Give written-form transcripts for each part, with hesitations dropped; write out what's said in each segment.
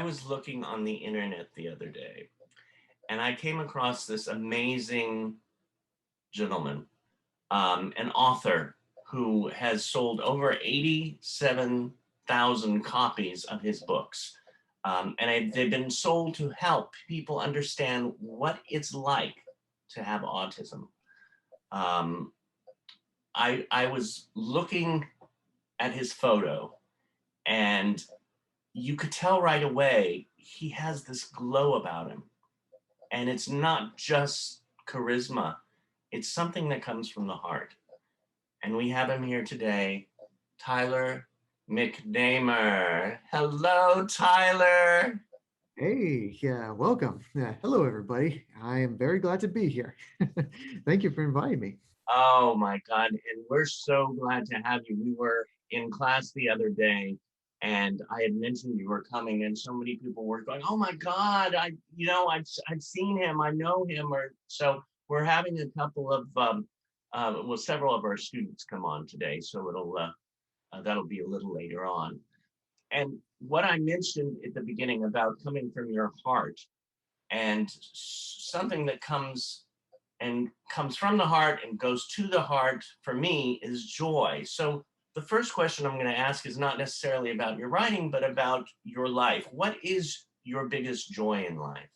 was looking on the internet the other day and I came across this amazing gentleman, an author who has sold over 87,000 copies of his books. They've been sold to help people understand what it's like to have autism. Um, I was looking at his photo, and you could tell right away he has this glow about him. And it's not just charisma, it's something that comes from the heart. And we have him here today, Tyler McNamer. Hello, Tyler. Hey, yeah, welcome. Yeah, hello, everybody. I am very glad to be here. Thank you for inviting me. Oh my God. And we're so glad to have you. We were in class the other day and I had mentioned you were coming and so many people were going, oh my God, I've seen him, I know him. Or so we're having a couple of, several of our students come on today. So that'll be a little later on. And what I mentioned at the beginning about coming from your heart and something that comes from the heart and goes to the heart for me is joy. So the first question I'm going to ask is not necessarily about your writing, but about your life. What is your biggest joy in life?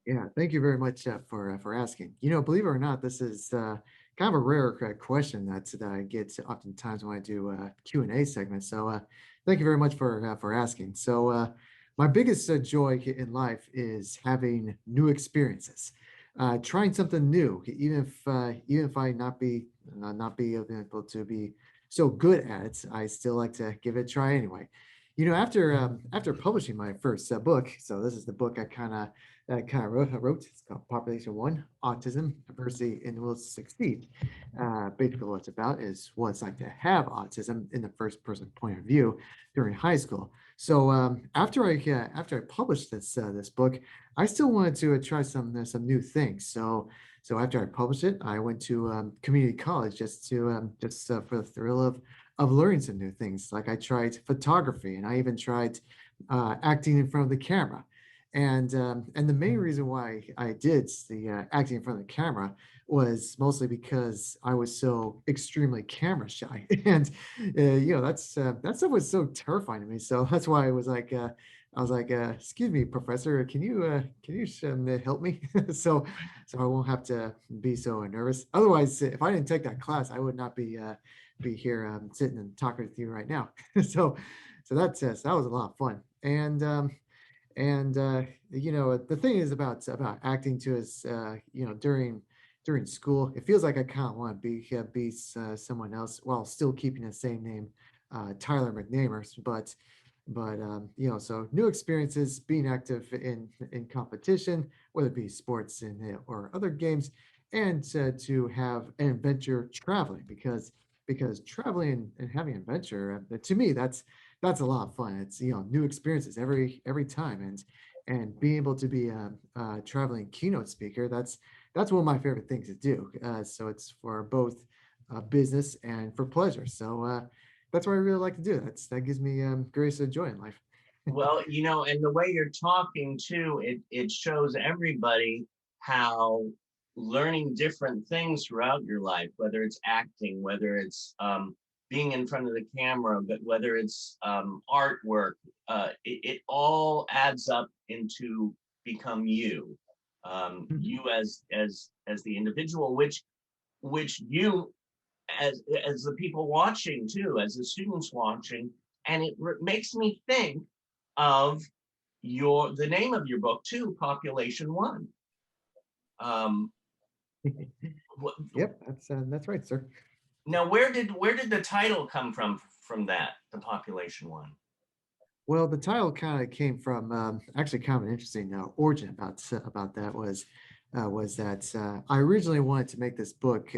Yeah, thank you very much for asking. Believe it or not, this is kind of a rare question that I get oftentimes when I do Q&A segments. So thank you very much for asking. So my biggest joy in life is having new experiences, trying something new, even if I not be able to be so good at it, I still like to give it a try anyway. After publishing my first book, so this is the book I kind of wrote. It's called Population One: Autism, Diversity, and Will Succeed. Basically, what it's about is what it's like to have autism in the first person point of view during high school. So after I published this book, I still wanted to try some new things. So after I published it, I went to community college just for the thrill of learning some new things. Like I tried photography, and I even tried acting in front of the camera. And the main reason why I did the acting in front of the camera was mostly because I was so extremely camera shy, and that stuff was so terrifying to me. So that's why excuse me, professor, can you help me? So I won't have to be so nervous. Otherwise, if I didn't take that class, I would not be here sitting and talking with you right now. so so that was a lot of fun. And the thing is about acting too is during school, it feels like I kind of want to be someone else while still keeping the same name, Tyler McNamer. But so new experiences, being active in competition, whether it be sports or other games, and to have an adventure traveling, because traveling and having adventure, to me, that's a lot of fun. It's new experiences every time, and being able to be a traveling keynote speaker. That's one of my favorite things to do. So it's for both business and for pleasure. So that's what I really like to do. That gives me great joy in life. Well, and the way you're talking too, it shows everybody how learning different things throughout your life, whether it's acting, whether it's being in front of the camera, but whether it's artwork, it all adds up into become you, Mhm. you as the individual, which you as the people watching too, as the students watching, and it makes me think of the name of your book too, Population One. Um, Yep, that's right, sir. Now, where did the title come from that, the Population One? Well, the title kind of came from actually kind of an interesting origin about that was that I originally wanted to make this book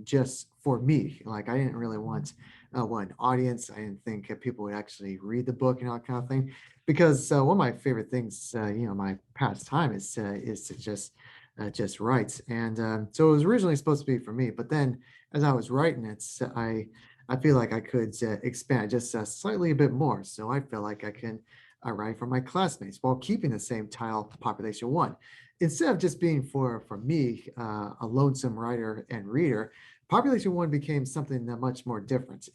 just for me. Like I didn't really want an audience. I didn't think people would actually read the book and all that kind of thing. Because one of my favorite things, my pastime is to just write. And so it was originally supposed to be for me, but then as I was writing it, I feel like I could expand just slightly a bit more. So I feel like writing for my classmates while keeping the same title, Population One. Instead of just being for me, a lonesome writer and reader, Population One became something that much more different.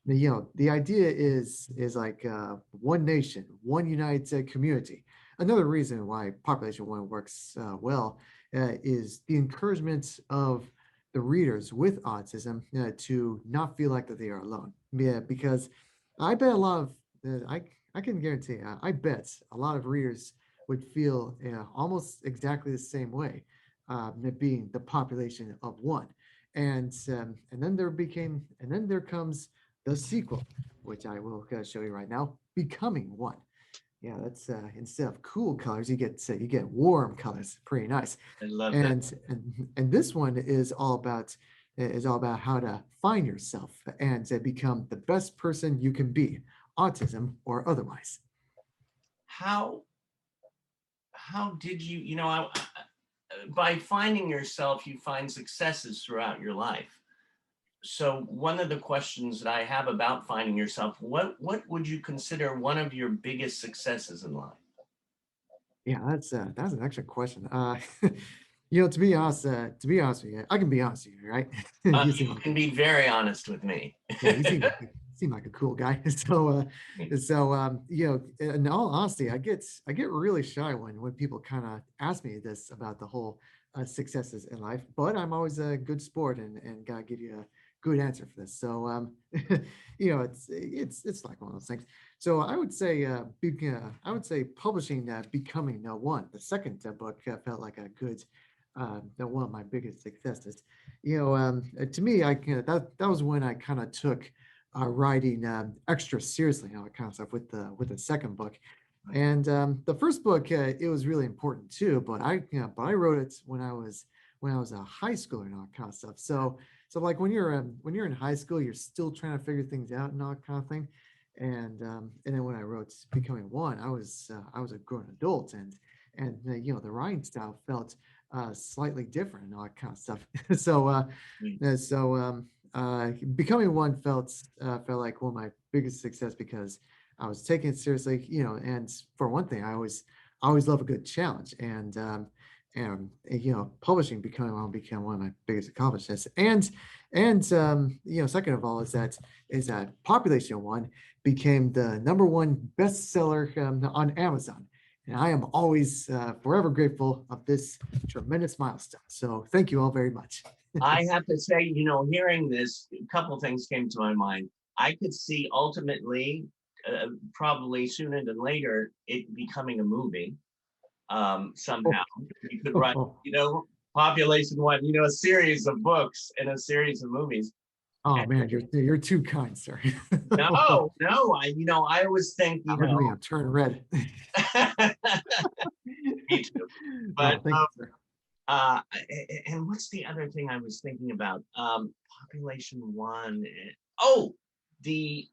The idea is like one nation, one united community. Another reason why Population One works well is the encouragement of the readers with autism to not feel like that they are alone. Yeah, because I bet a lot of I can guarantee I bet a lot of readers would feel almost exactly the same way, it being the population of one, and then there comes the sequel, which I will show you right now, Becoming One. Yeah, that's instead of cool colors, you get warm colors. Pretty nice. I love that. And this one is all about how to find yourself and become the best person you can be, autism or otherwise. How did you, by finding yourself, you find successes throughout your life. So one of the questions that I have about finding yourself, what would you consider one of your biggest successes in life? Yeah, that's an excellent question. To be honest with you, I can be honest with you, right? You seem You like can be very honest with me. yeah, you seem like a cool guy. In all honesty, I get really shy when people kind of ask me this about the whole successes in life. But I'm always a good sport and gotta give you a good answer for this. It's like one of those things. So I would say publishing Becoming One, the second book, felt like a good. One of my biggest successes to me, that was when I kind of took writing extra seriously, kind of stuff with the second book. And the first book, it was really important too, but I wrote it when I was a high schooler and all that kind of stuff. So like when you're in high school, you're still trying to figure things out and all that kind of thing. And then when I wrote Becoming One, I was a grown adult, and the writing style felt slightly different and all that kind of stuff. so uh, Mm. Becoming One felt like one of my biggest success because I was taking it seriously, and for one thing, I always love a good challenge, and publishing Becoming One became one of my biggest accomplishments. And second of all, is that Population One became the number one bestseller on Amazon. And I am always forever grateful of this tremendous milestone. So thank you all very much. I have to say, hearing this, a couple things came to my mind. I could see ultimately, probably sooner than later, it becoming a movie Oh, somehow. You could write, Population One, a series of books and a series of movies. oh man, you're too kind, sir. No, no, I always think, Look at me, I'm turning red. me too. But Oh, thank you, sir. and what's the other thing I was thinking about? Population One. Oh, the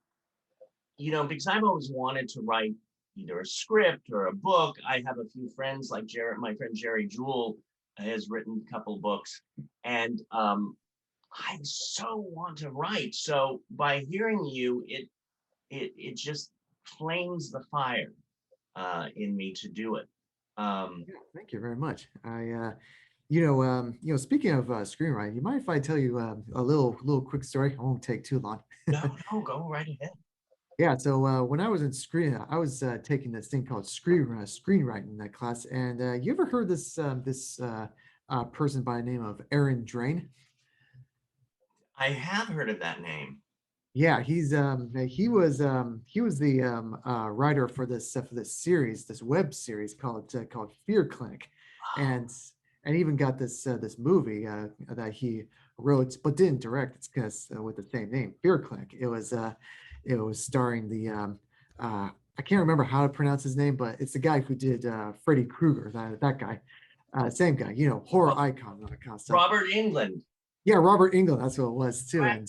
because I've always wanted to write either a script or a book. I have a few friends like my friend Jerry Jewell has written a couple books, and I so want to write. So by hearing you, it just flames the fire in me to do it. Yeah, thank you very much. Speaking of screenwriting, you mind if I tell you a little quick story? I won't take too long. No, no, go right ahead. Yeah, so when I was in I was taking this thing called screenwriting that class, and you ever heard this person by the name of Aaron Drain? I have heard of that name. Yeah, he was the writer for this series, this web series called Fear Clinic, and even got this movie that he wrote but didn't direct. It's because with the same name, Fear Clinic. It was starring I can't remember how to pronounce his name, but it's the guy who did Freddy Krueger. That guy, same guy. Horror icon, all that kind of stuff. Robert England. Yeah, Robert Englund, that's what it was too. Right.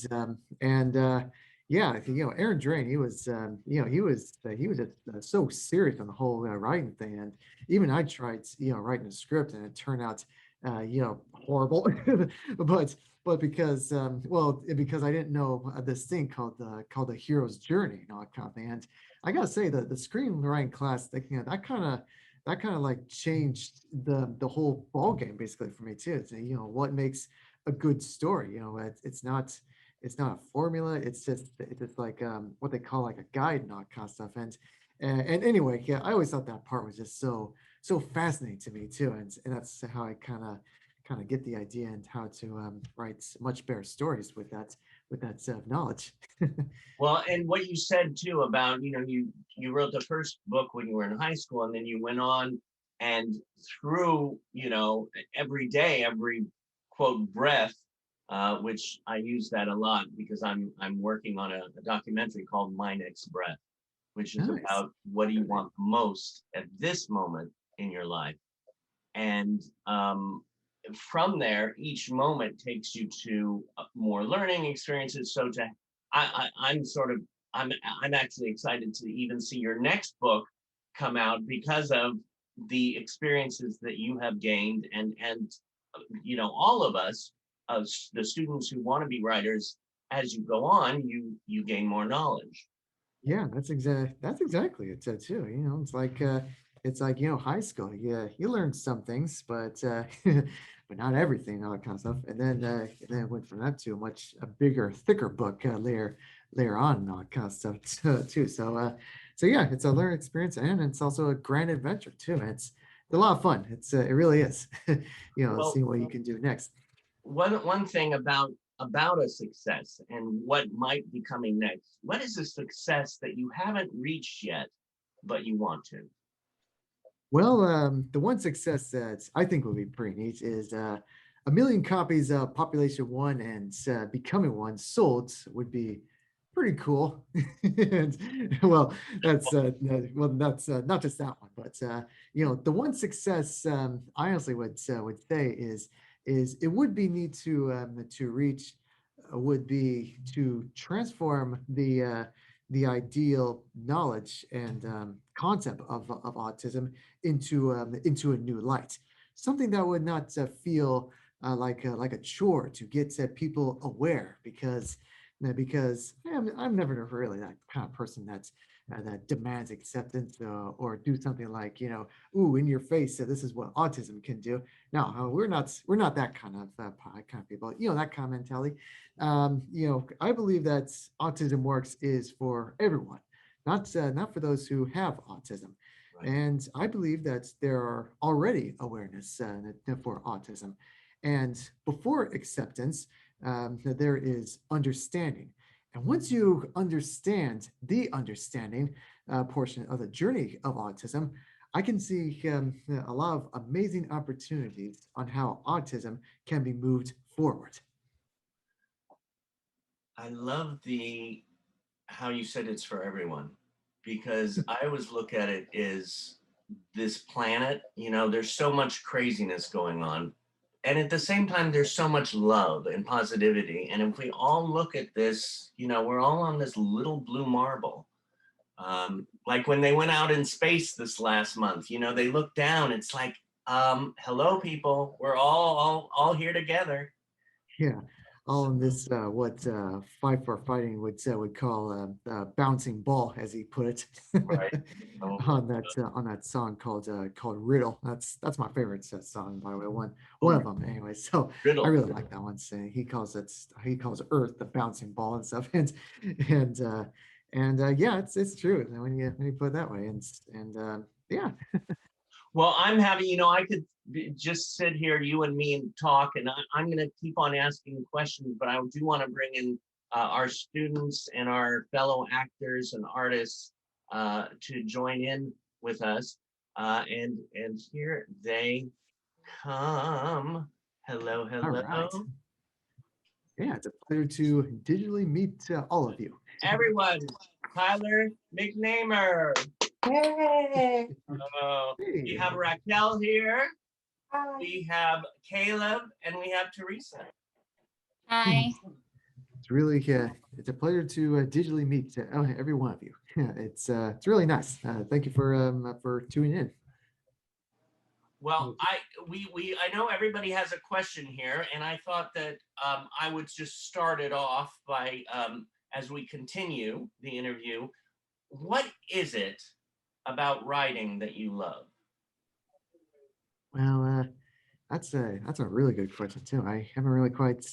Yeah, Aaron Drain, he was just, so serious on the whole writing thing, and even I tried, writing a script, and it turned out horrible, but because because I didn't know this thing called the hero's journey, kind of thing. And I gotta say that the screenwriting class, that kind of like changed the whole ball game basically for me too. It's, what makes a good story. It's not a formula. It's just like what they call like a guide and all that kind of stuff. And anyway, yeah, I always thought that part was just so fascinating to me too, and that's how I kind of get the idea and how to write much better stories with that set of knowledge. Well, and what you said too about, you wrote the first book when you were in high school, and then you went on and through, every day, every quote breath, which I use that a lot because I'm working on a documentary called My Next Breath, which is Nice. about what do you want most at this moment in your life. And from there, each moment takes you to more learning experiences. So I'm sort of, I'm actually excited to even see your next book come out because of the experiences that you have gained, and all of us, as the students who want to be writers, as you go on, you gain more knowledge. Yeah, that's exactly it too. It's like high school. Yeah, you learn some things, but but not everything, all that kind of stuff. And then it went from that to a bigger, thicker book later on, and all that kind of stuff too. So yeah, it's a learning experience, and it's also a grand adventure too. It's a lot of fun. It really is. Well, Seeing what you can do next. one thing about a success and what might be coming next. What is a success that you haven't reached yet, but you want to? Well, the one success that I think will be pretty neat is a million copies of Population One and Becoming One sold would be pretty cool. And, well, that's not just that one, but the one success I honestly would say is it would be neat to reach would be to transform the ideal knowledge and concept of autism into a new light, something that would not feel like a chore to get people aware, because I'm never really that kind of person that demands acceptance or do something like ooh, in your face, this is what autism can do. No, we're not that kind of people, that kind of mentality. I believe that autism works is for everyone, not for those who have autism. Right. And I believe that there are already awareness for autism. And before acceptance, there is understanding. And once you understand the understanding portion of the journey of autism, I can see a lot of amazing opportunities on how autism can be moved forward. I love the how you said it's for everyone, because I always look at it as this planet, there's so much craziness going on. And at the same time, there's so much love and positivity. And if we all look at this, we're all on this little blue marble. Like when they went out in space this last month, they looked down. It's like, hello, people. We're all here together. Yeah, all in So, this what Fight for Fighting would call a bouncing ball, as he put it, right. So, on that song called Riddle. That's my favorite song, by the way. One oh, of them, anyway. So I riddle. really like that one. Saying he calls Earth the bouncing ball and stuff, and yeah, it's true when you put it that way, and yeah. Well, I'm having, I could just sit here, you and me, and talk, and I'm going to keep on asking questions, but I do want to bring in our students and our fellow actors and artists to join in with us. And here they come. Hello, All right. hello. Yeah, it's a pleasure to digitally meet all of you. Everyone, Tyler McNamer. Hey. We Hey. have Raquel here. Hi. We have Caleb, and we have Teresa. Hi. It's a pleasure to digitally meet every one of you. It's really nice. Thank you for tuning in. Well, I know everybody has a question here, and I thought that I would just start it off by as we continue the interview. What is it about writing that you love? Well, that's a really good question too. I haven't really quite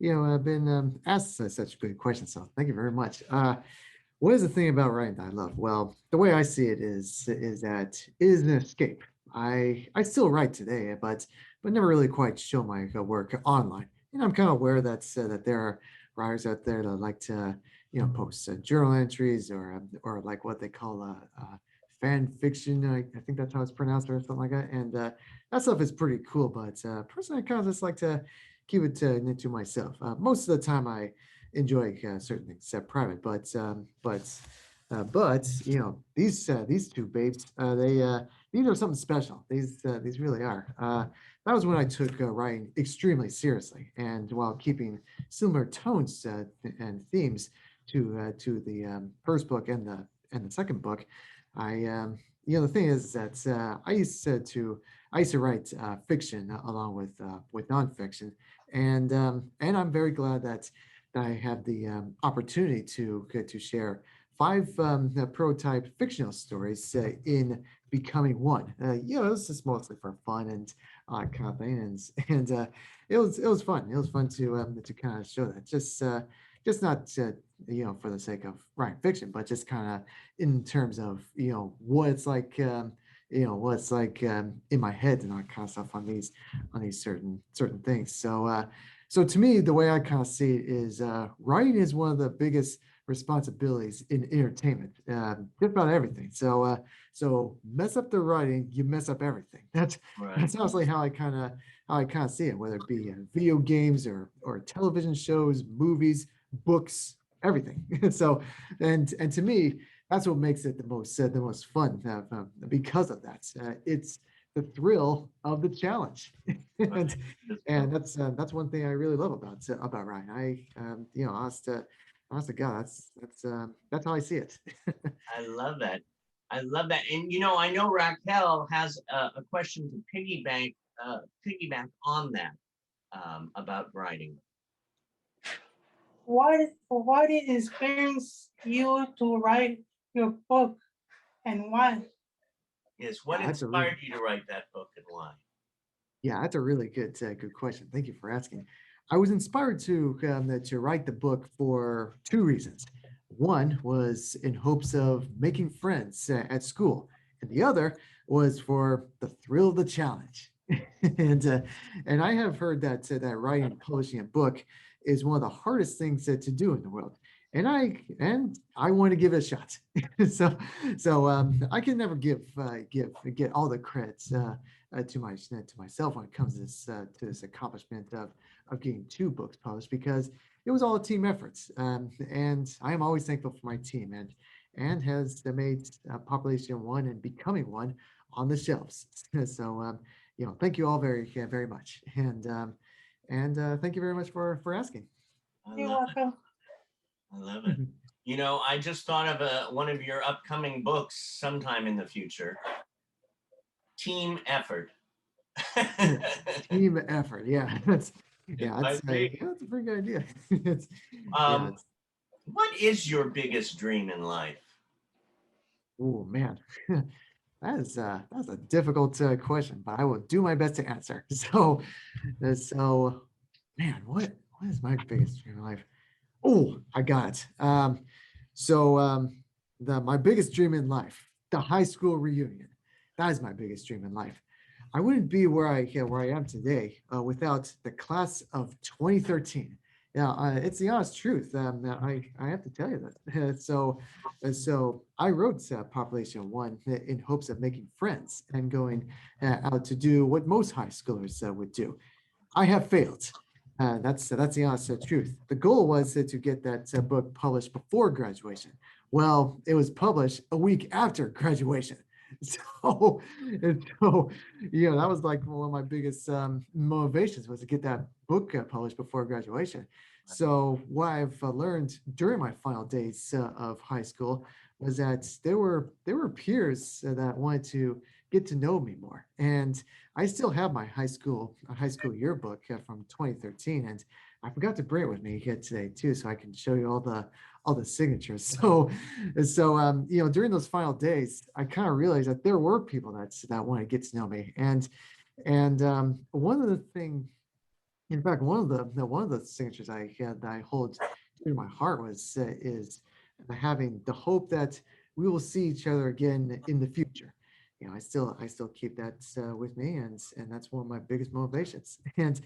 been asked such a good question. So thank you very much. What is the thing about writing that I love? Well, the way I see it is that it is an escape. I still write today, but never really quite show my work online. And I'm kind of aware that there are writers out there that like to post journal entries or like what they call fan fiction. I think that's how it's pronounced or something like that. And that stuff is pretty cool. But personally, I kind of just like to keep it to myself. Most of the time, I enjoy certain things private, but these two babes, these are something special. These really are. That was when I took writing extremely seriously, and while keeping similar tones and themes to the first book and the second book, the thing is that I used to write fiction along with nonfiction, and I'm very glad that I have the opportunity to share five prototype fictional stories in Becoming One. It was just mostly for fun and kind of thing, and it was fun. It was fun to kind of show that, just not for the sake of writing fiction, but just kind of in terms of what it's like. In my head and all kind of stuff on these certain things. So to me, the way I kind of see it is writing is one of the biggest responsibilities in entertainment, just about everything. So mess up the writing, you mess up everything. Right. That's honestly how I kind of see it, whether it be video games or television shows, movies, books, everything. So and to me, that's what makes it the most fun because of that. It's the thrill of the challenge. and and that's one thing I really love about Ryan. Honest to God, that's how I see it. I love that. I love that. And I know Raquel has a question to piggyback on that about writing. What inspires you to write your book and why? Yes, what Yeah, that's a really inspired you to write that book and why? Yeah, that's a really good question. Thank you for asking. I was inspired to write the book for two reasons. One was in hopes of making friends at school, and the other was for the thrill of the challenge. and uh, and I have heard that writing and publishing a book is one of the hardest things to do in the world. And I want to give it a shot. So I can never get all the credits. To myself when it comes to this accomplishment of getting two books published because it was all a team efforts, and I am always thankful for my team and has made Population One and Becoming One on the shelves. So thank you all very much, and thank you very much for asking. I You're love it. welcome. I love it. I just thought of one of your upcoming books sometime in the future. Team effort. Team effort, yeah, that's might be. that's a pretty good idea. it's Um, what is your biggest dream in life? Oh man, that's a difficult question, but I will do my best to answer. So, man, what is my biggest dream in life? Oh, I got it. So the my biggest dream in life, the high school reunion. That is my biggest dream in life. I wouldn't be where I am today without the class of 2013. Yeah, it's the honest truth. I have to tell you that. So I wrote Population One in hopes of making friends and going out to do what most high schoolers would do. I have failed. That's the honest truth. The goal was to get that book published before graduation. Well, it was published a week after graduation. So, that was like one of my biggest motivations was to get that book published before graduation. So what I've learned during my final days of high school was that there were peers that wanted to get to know me more, and I still have my high school yearbook from 2013, and I forgot to bring it with me here today too, so I can show you all the signatures. So during those final days, I kind of realized that there were people that want to get to know me, and one of the thing, in fact, one of the signatures I had that I hold dear to my heart was is having the hope that we will see each other again in the future. I still keep that with me, and that's one of my biggest motivations. And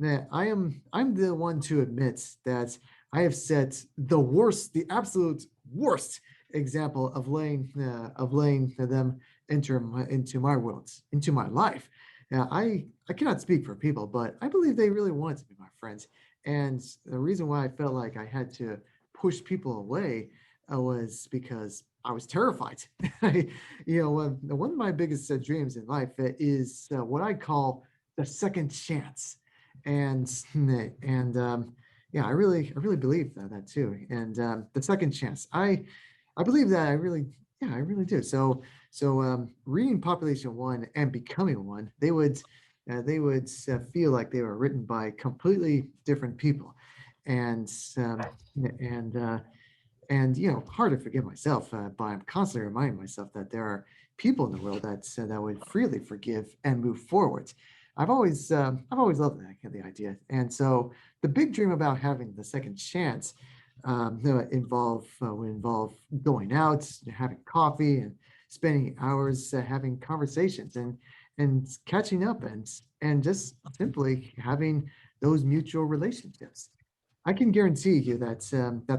that I'm the one to admit that I have set the absolute worst example of laying them into my worlds, into my life. I cannot speak for people, but I believe they really wanted to be my friends. And the reason why I felt like I had to push people away was because I was terrified. One of my biggest dreams in life is what I call the second chance, and I really believe that too. And the second chance, I believe that I really do. So reading Population One and Becoming One, they would feel like they were written by completely different people, and and uh, and hard to forgive myself, but I'm constantly reminding myself that there are people in the world that would freely forgive and move forward. I've always loved the idea, and so the big dream about having the second chance would involve going out, having coffee, and spending hours having conversations and catching up, and just simply having those mutual relationships. I can guarantee you that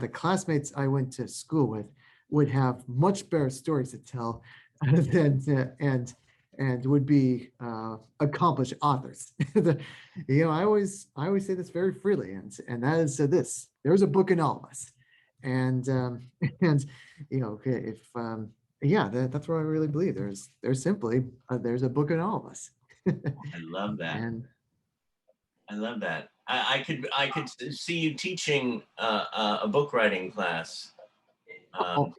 the classmates I went to school with would have much better stories to tell than and would be accomplished authors. I always say this very freely, and that is this: there's a book in all of us, and and if yeah, that's what I really believe. There's simply there's a book in all of us. I love that. And I love that. I could see you teaching a book writing class. oh,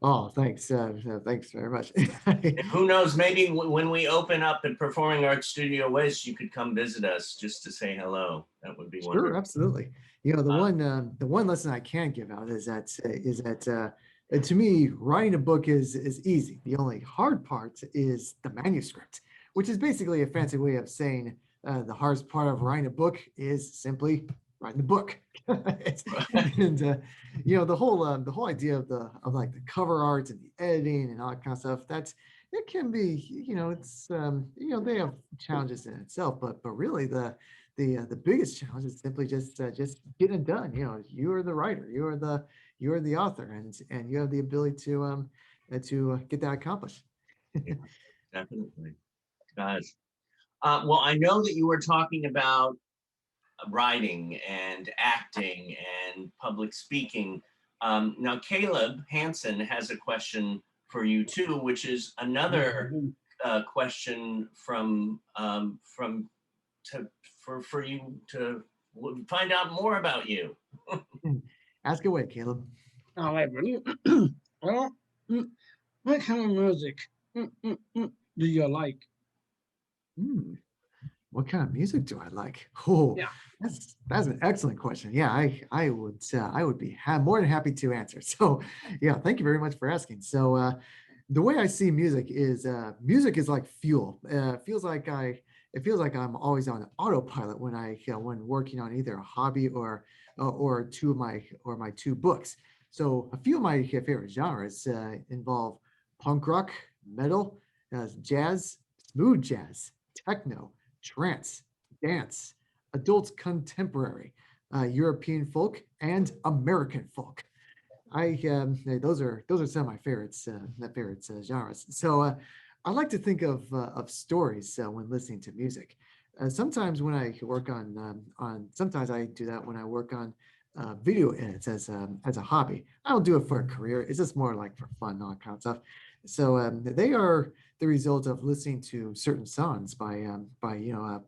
oh, thanks very much. And who knows, maybe when we open up the Performing Arts Studio West, you could come visit us just to say hello. That would be Sure, wonderful. absolutely. The one lesson I can give out is that to me, writing a book is easy. The only hard part is the manuscript, which is basically a fancy way of saying the hardest part of writing a book is simply writing the book. and the whole idea of like the cover art and the editing and all that kind of stuff, it can be, they have challenges in itself, but really the biggest challenge is simply just getting it done. You are the writer, you are the author, and you have the ability to get that accomplished. Definitely. Gosh. Well, I know that you were talking about writing and acting and public speaking. Now, Caleb Hansen has a question for you too, which is another question for you to find out more about you. Ask away, Caleb. All right, buddy. Well, what kind of music do you like? Hmm, what kind of music do I like? Oh, Yeah. that's an excellent question. Yeah, I would be more than happy to answer. So, yeah, thank you very much for asking. So, the way I see music is like fuel. It feels like I'm always on autopilot when working on either a hobby or my two books. So a few of my favorite genres involve punk rock, metal, jazz, smooth jazz, techno, trance, dance, adult contemporary, European folk, and American folk. Those are some of my favorites genres. So I like to think of stories when listening to music. Sometimes when I work on sometimes I do that when I work on video edits as a hobby. I don't do it for a career. It's just more like for fun, and all that kind of stuff. So they are the result of listening to certain songs by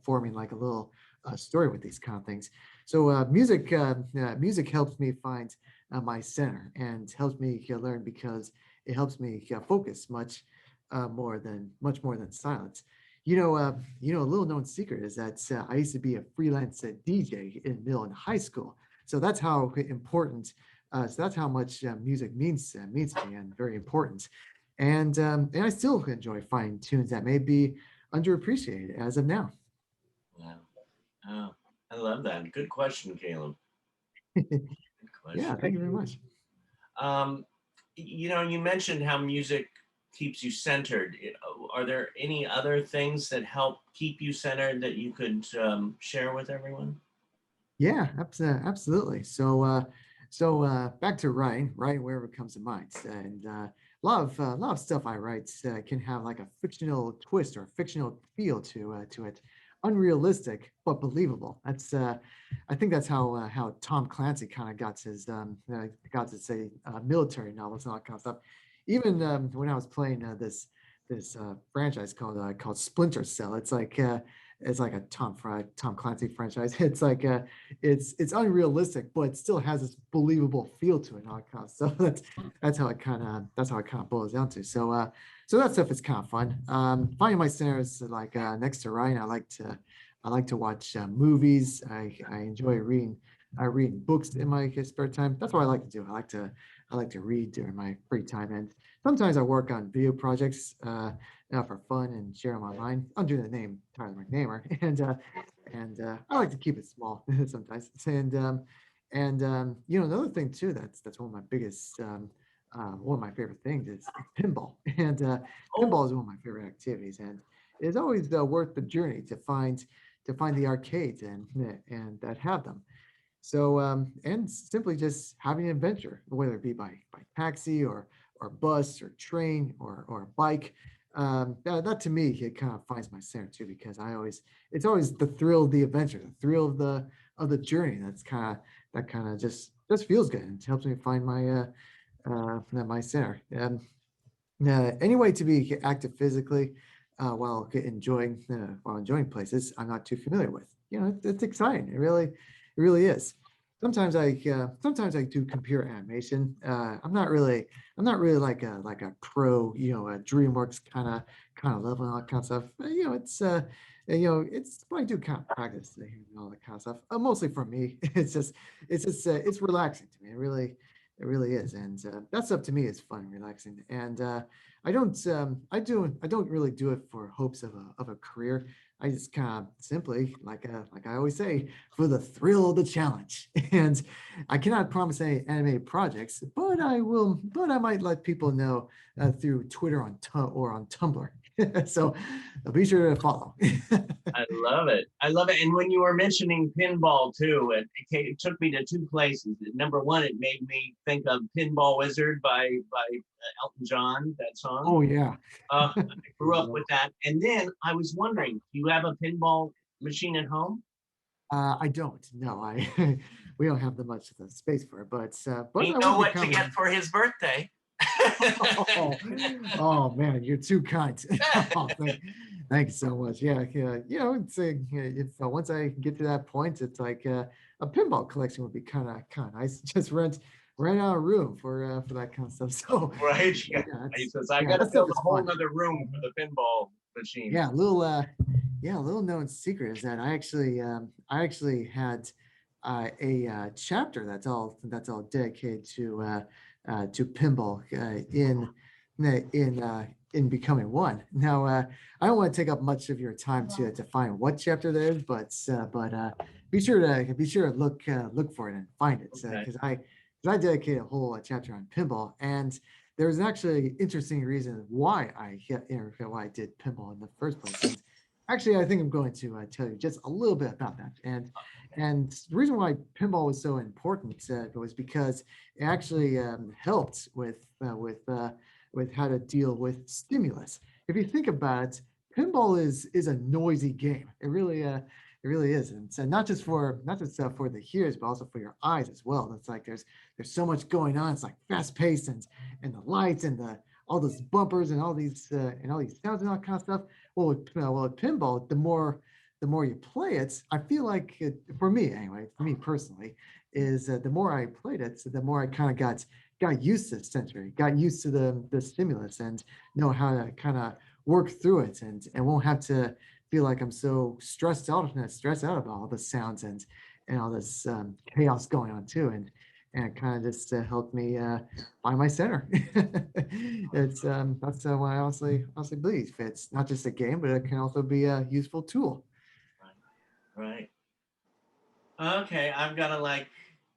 forming like a little story with these kind of things. So music helps me find my center and helps me learn because it helps me focus much more than silence. A little known secret is that I used to be a freelance DJ in middle and high school. So that's how important. So that's how much music means to me and very important. And I still enjoy finding tunes that may be underappreciated as of now. Wow. Oh, I love that. Good question, Caleb. Good Yeah, question. thank you very much. You mentioned how music keeps you centered. Are there any other things that help keep you centered that you could share with everyone? Yeah, absolutely. So back to writing wherever it comes to mind, and a lot of stuff I write can have like a fictional twist or fictional feel to it, unrealistic but believable. I think that's how Tom Clancy kind of got to say military novels and all that kind of stuff. Even when I was playing this franchise called Splinter Cell, it's like a Tom Clancy franchise. It's like it's unrealistic, but it still has this believable feel to it. And all that kind of stuff. That's how it kind of boils down to. So that stuff is kind of fun. Finding my centers like next to Ryan, I like to watch movies. I enjoy reading. I read books in my spare time. That's what I like to do. I like to read during my free time, and sometimes I work on video projects for fun and share them online under the name Tyler McNamer. And I like to keep it small sometimes. Another thing too that's one of my favorite things is pinball. And pinball is one of my favorite activities, and it's always worth the journey to find the arcades and that have them. So and simply just having an adventure, whether it be by taxi or bus or train or bike. That to me it kind of finds my center too, because it's always the thrill of the adventure, the thrill of the journey. That kind of just feels good and it helps me find my center. And any way to be active physically while enjoying places I'm not too familiar with. It's exciting. It really is. Sometimes I do computer animation. I'm not really like a pro, a DreamWorks kind of level and all that kind of stuff. It's I do kind of practice and all that kind of stuff. Mostly for me, it's relaxing to me. It really is, and that stuff to me is fun and relaxing. And I don't really do it for hopes of a career. I just kind of simply, like I always say, for the thrill of the challenge. And I cannot promise any animated projects, but I will. But I might let people know through Twitter or on Tumblr. So be sure to follow. I love it. I love it. And when you were mentioning pinball too, it took me to two places. Number one, it made me think of Pinball Wizard by Elton John, that song. Oh yeah. I grew up with that. And then I was wondering, do you have a pinball machine at home? I don't. No, I we don't have that much of the space for it, but We I know would be what to get for his birthday. Oh, oh man, you're too kind. Oh, thank you so much. Yeah, yeah. It's once I get to that point, it's like a pinball collection would be kind of nice. Just rent out a room for that kind of stuff. So Right. yeah, He says, I yeah, got to that stuff build a is whole fun. other room for the pinball machine. A little known secret is that I actually had a chapter that's all dedicated to pinball in becoming one. Now, I don't want to take up much of your time to find what chapter that is, but be sure to look for it and find it Okay. because I dedicated a whole chapter on pinball, and there's actually interesting reason why why I did pinball in the first place. And actually, I think I'm going to tell you just a little bit about that. And the reason why pinball was so important was because it actually helped with how to deal with stimulus. If you think about it, pinball is a noisy game. It really is, and so not just for for the ears, but also for your eyes as well. It's like there's so much going on. It's like fast paced and the lights and the all those bumpers and all these sounds and all that kind of stuff. With pinball, the more you play it, I feel like for me anyway, for me personally, is the more I played it, so the more I kind of got used to the sensory, got used to the stimulus, and know how to kind of work through it, and won't have to feel like I'm so stressed out about all the sounds and all this chaos going on too, and it kind of just helped me find my center. It's that's why I honestly believe it's not just a game, but it can also be a useful tool. Right. Okay, I've got to like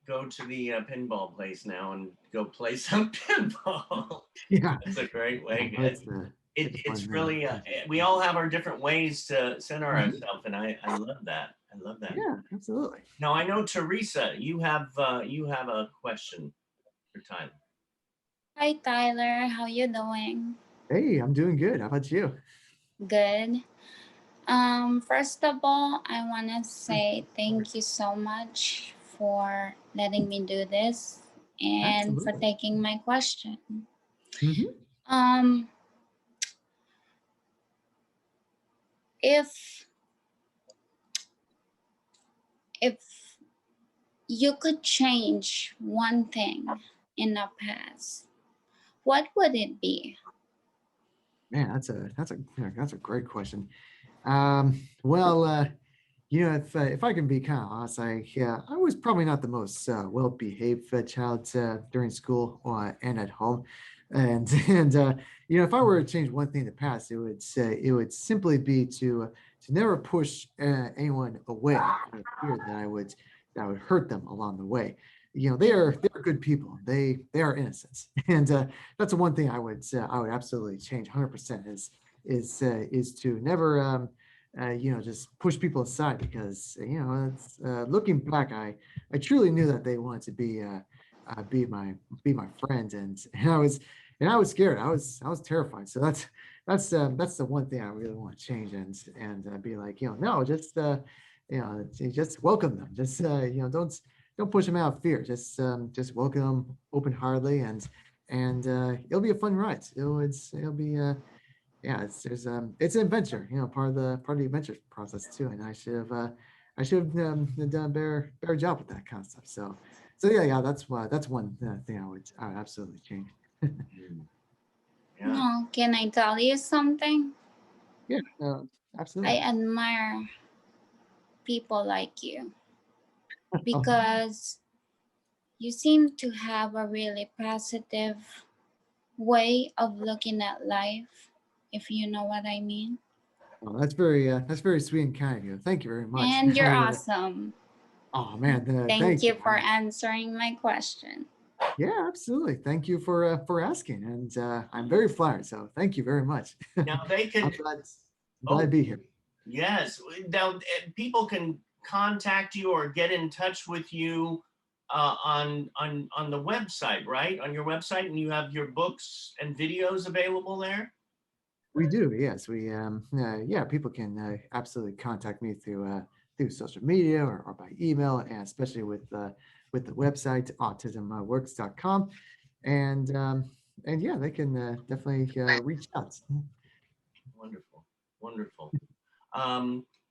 go to the pinball place now and go play some pinball. Yeah, That's a great way. it's It's fun. really we all have our different ways to center Mhm. ourselves, and I love that. I love that. Yeah, absolutely. Now I know Teresa, you have a question for Tyler. Hi, Tyler. How you doing? Hey, I'm doing good. How about you? Good. First of all, I want to say thank you so much for letting me do this and for Absolutely. taking my question. Mhm. Um, if if you could change one thing in the past, what would it be? Man, that's a great question. Well, if I can be kind of honest, I was probably not the most well-behaved child during school and at home, and if I were to change one thing in the past, it would simply be to never push anyone away out of fear that would hurt them along the way. They're good people. They are innocents, and that's the one thing I would absolutely change 100% is to never just push people aside because it's looking back, I truly knew that they wanted to be my friend, and I was scared. I was terrified. So that's the one thing I really want to change and be like, no, just welcome them. Just don't push them out of fear. Just welcome them open heartedly, and it'll be a fun ride. It'll be yeah, it's an adventure, part of the adventure process too. And I should have done a better job with that kind of stuff. So yeah, that's one thing I would absolutely change. Yeah. No, can I tell you something? Yeah, I absolutely. admire people like you Oh, because you seem to have a really positive way of looking at life, if you know what I mean. well, that's very sweet and kind of you. Thank you very much. And you're awesome. Oh man, Thank thank you you. for answering my question. Yeah, absolutely. Thank you for asking, and I'm very flattered. So thank you very much. Now they I'm can. glad to Oh, be here. yes. Now people can contact you or get in touch with you on the website, right? On your website, and you have your books and videos available there. We do, yes. Yeah, people can absolutely contact me through social media or by email, and especially with the website autismworks.com, and yeah, they can definitely reach out. Wonderful, wonderful.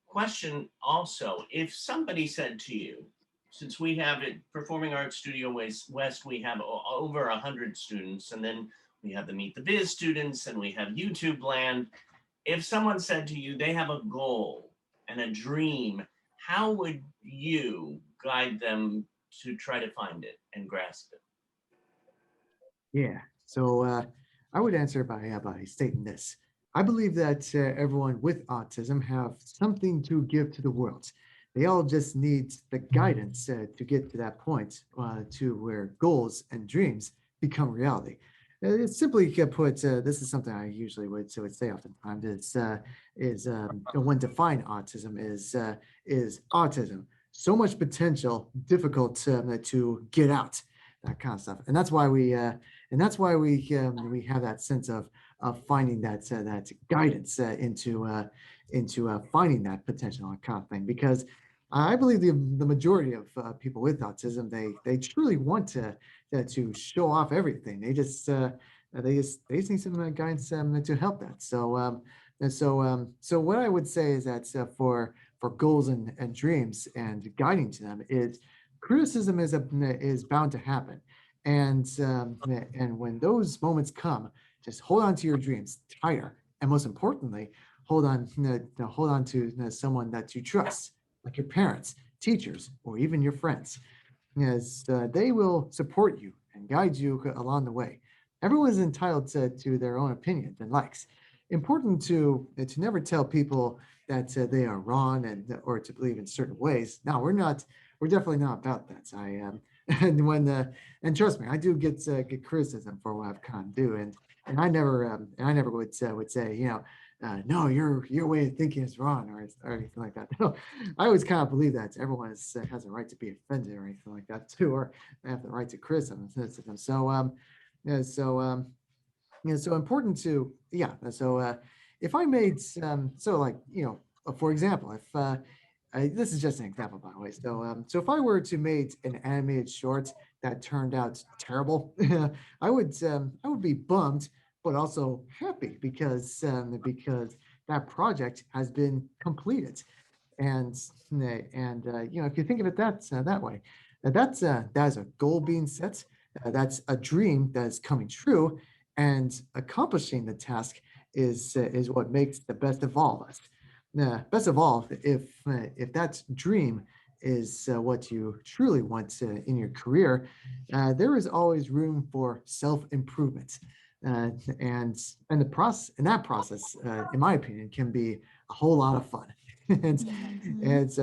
Question also, if somebody said to you, since we have it Performing Arts Studio West, we have over 100 students, and then we have the Meet the Biz students, and we have YouTube Land. If someone said to you they have a goal and a dream, how would you guide them to try to find it and grasp it? Yeah. So I would answer by stating this. I believe that everyone with autism have something to give to the world. They all just need the guidance to get to that point, to where goals and dreams become reality. It's simply put, this is something I usually would say oftentimes. When define autism is autism. So much potential, difficult to get out, that kind of stuff, and that's why we have that sense of finding that guidance into finding that potential and kind of thing. Because I believe the majority of people with autism, they truly want to show off everything. They just need some guidance to help that. So what I would say is that for goals and dreams and guiding to them is criticism is bound to happen. And when those moments come, just hold on to your dreams tighter, and most importantly, hold on to someone that you trust, like your parents, teachers, or even your friends, as they will support you and guide you along the way. Everyone is entitled to their own opinions and likes. Important to never tell people that they are wrong or to believe in certain ways. No, we're not. We're definitely not about that. And trust me, I do get criticism for what I've kind of do, and I never would say, no, your way of thinking is wrong or anything like that. No, I always kind of believe that everyone has a right to be offended or anything like that too, or they have the right to criticism. Yeah, so important to, if I made for example, if this is just an example, by the way. So if I were to make an animated short that turned out terrible, I would be bummed, but also happy because that project has been completed. And if you think of it that way, that's a goal being set. That's a dream that is coming true, and accomplishing the task is what makes the best of all of us. Best of all, if that dream is what you truly want in your career, there is always room for self-improvement. And that process, in my opinion, can be a whole lot of fun. and it's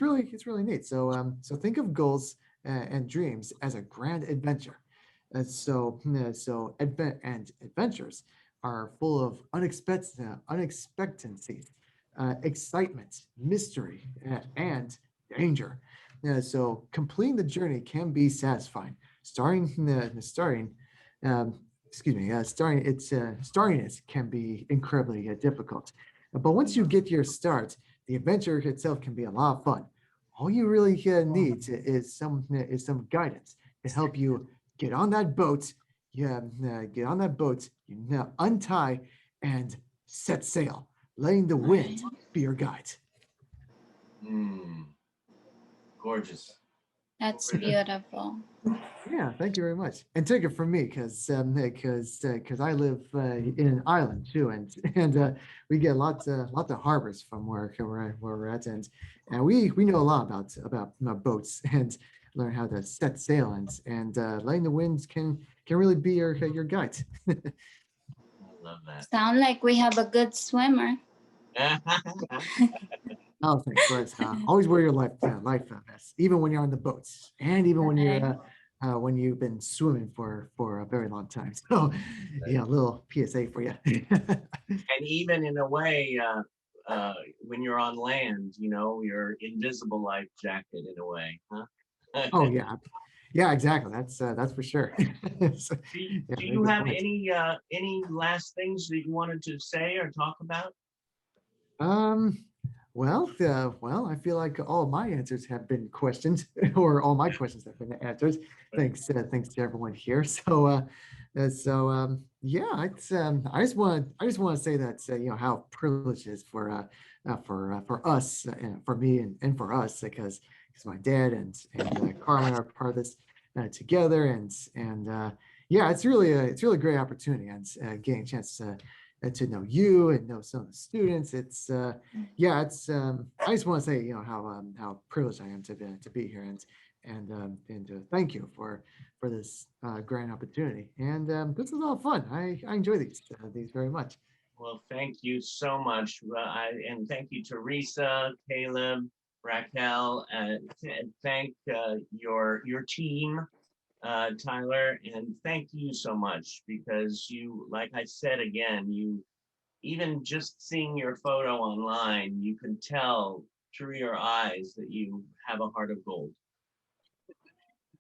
really neat. So think of goals and dreams as a grand adventure. And adventures are full of unexpectancies, excitement, mystery, and danger. So completing the journey can be satisfying. Starting it can be incredibly difficult. But once you get your start, the adventure itself can be a lot of fun. All you really need is some guidance to help you get on that boat. Get on that boat. Untie and set sail, letting the wind be your guide. Gorgeous. That's beautiful. Yeah, thank you very much. And take it from me, because I live in an island too, and we get lots of harbors from where we're at, and we know a lot about boats and learn how to set sail, and letting the winds can really be your guide. I love that. Sound like we have a good swimmer. Oh, thanks, Bryce. Always wear your life vest, even when you're on the boats, and even when you've been swimming for a very long time. So, yeah, a little PSA for you. And even in a way, when you're on land, your invisible life jacket in a way, huh? Oh yeah, exactly. That's for sure. So, Do yeah, very you good have point. any last things that you wanted to say or talk about? Well, I feel like all my answers have been questioned, or all my questions have been answered. Thanks to everyone here. Yeah, I just want to say that how privileged it is for us, for me and for us, because my dad and Carmen are part of this together, and yeah, it's really a great opportunity, and getting a chance to know you and know some of the students. It's I just want to say how privileged I am to be here, and to thank you for this grand opportunity. And this is all fun. I enjoy these very much. Well, thank you so much. And thank you, Teresa, Caleb, Raquel, and thank your team, Tyler, and thank you so much, because you, like I said again, you, even just seeing your photo online, you can tell through your eyes that you have a heart of gold.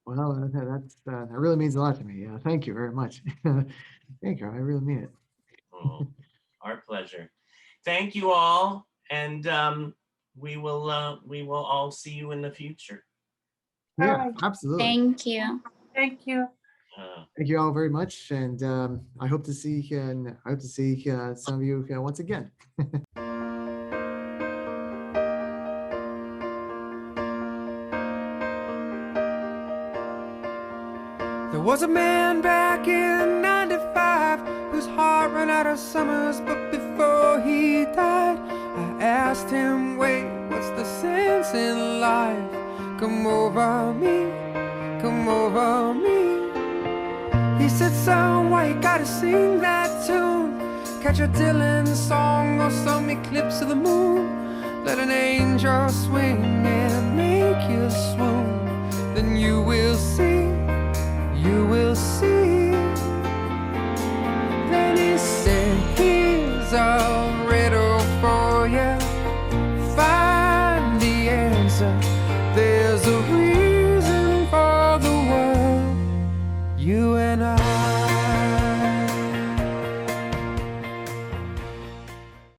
Well, that really means a lot to me. Thank you very much. Thank you. I really mean it. Oh, our pleasure. Thank you all, and we will all see you in the future. Yeah, Alright. absolutely. Thank you. Thank you. Thank you all very much, and I hope to see some of you once again. The was a man back in 95 whose heart ran out of summers, but before he died, I asked him, wait, what's the sense in life? Come over me, come over me. He said, son, why you gotta sing that tune? Catch a Dylan song or some eclipse of the moon. Let an angel swing and make you swoon. Then you will see